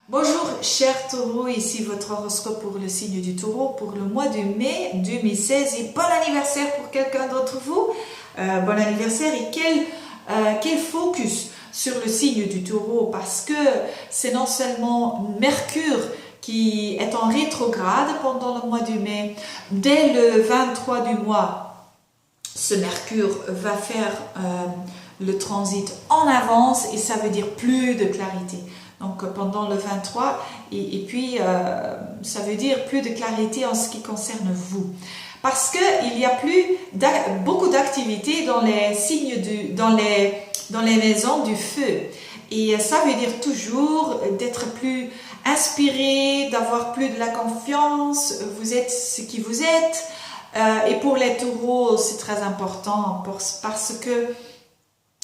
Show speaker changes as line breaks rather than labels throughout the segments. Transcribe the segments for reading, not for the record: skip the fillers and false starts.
Bonjour chers taureaux, ici votre horoscope pour le signe du taureau pour le mois de mai 2016 et bon anniversaire pour quelqu'un d'entre vous. Bon anniversaire et quel focus sur le signe du taureau parce que c'est non seulement Mercure qui est en rétrograde pendant le mois de mai, dès le 23 du mois, ce Mercure va faire le transit en avance et ça veut dire plus de clarité. Donc pendant le 23 et puis ça veut dire plus de clarité en ce qui concerne vous. Parce qu'il y a beaucoup d'activités dans les signes dans les maisons du feu. Et ça veut dire toujours d'être plus inspiré, d'avoir plus de la confiance, vous êtes ce qui vous êtes. Et pour les taureaux, c'est très important parce que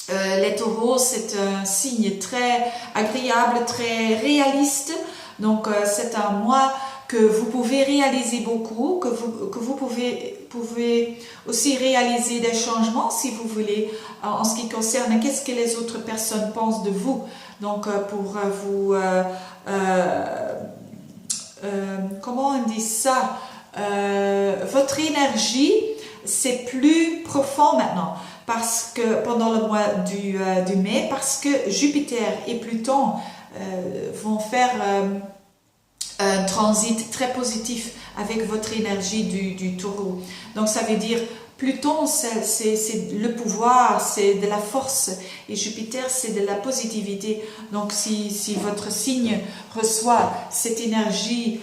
les taureaux, c'est un signe très agréable, très réaliste. Donc, c'est un mois que vous pouvez réaliser beaucoup, que vous pouvez aussi réaliser des changements si vous voulez, en ce qui concerne qu'est-ce que les autres personnes pensent de vous. Donc, pour vous, comment on dit ça, votre énergie, c'est plus profond maintenant. Parce que pendant le mois du mai, parce que Jupiter et Pluton vont faire un transit très positif avec votre énergie du taureau. Donc ça veut dire Pluton c'est le pouvoir, c'est de la force et Jupiter c'est de la positivité. Donc si votre signe reçoit cette énergie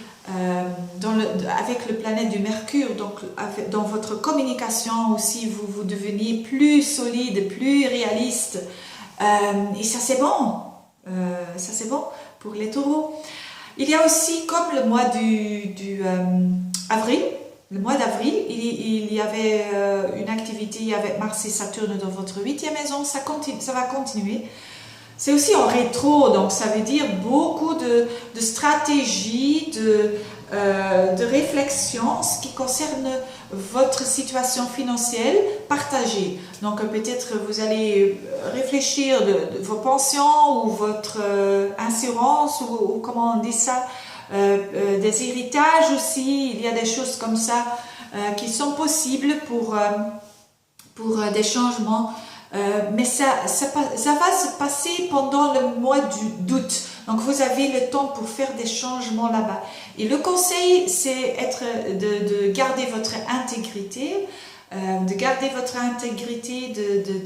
avec le planète du Mercure, donc dans votre communication aussi, vous devenez plus solide, plus réaliste. Et ça c'est bon. Ça c'est bon pour les taureaux. Il y a aussi, comme le mois avril, le mois d'avril, il y avait une activité avec Mars et Saturne dans votre 8e maison, ça va continuer. C'est aussi en rétro, donc ça veut dire beaucoup de stratégies, de réflexion en ce qui concerne votre situation financière partagée. Donc peut-être vous allez réfléchir de vos pensions ou votre assurance ou comment on dit ça, des héritages aussi. Il y a des choses comme ça qui sont possibles pour des changements. Mais ça va se passer pendant le mois d'août. Donc vous avez le temps pour faire des changements là-bas. Et le conseil, c'est de garder votre intégrité, de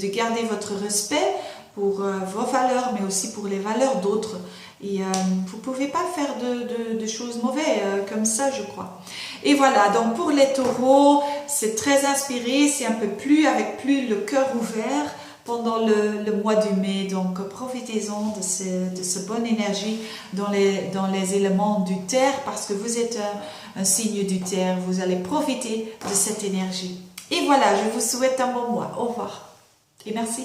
garder votre respect pour vos valeurs, mais aussi pour les valeurs d'autres. Et vous ne pouvez pas faire de choses mauvaises comme ça, je crois. Et voilà, donc pour les taureaux, c'est très inspiré, c'est un peu avec plus le cœur ouvert pendant le mois de mai. Donc profitez-en de cette bonne énergie dans les éléments du terre, parce que vous êtes un signe du terre, vous allez profiter de cette énergie. Et voilà, je vous souhaite un bon mois. Au revoir et merci.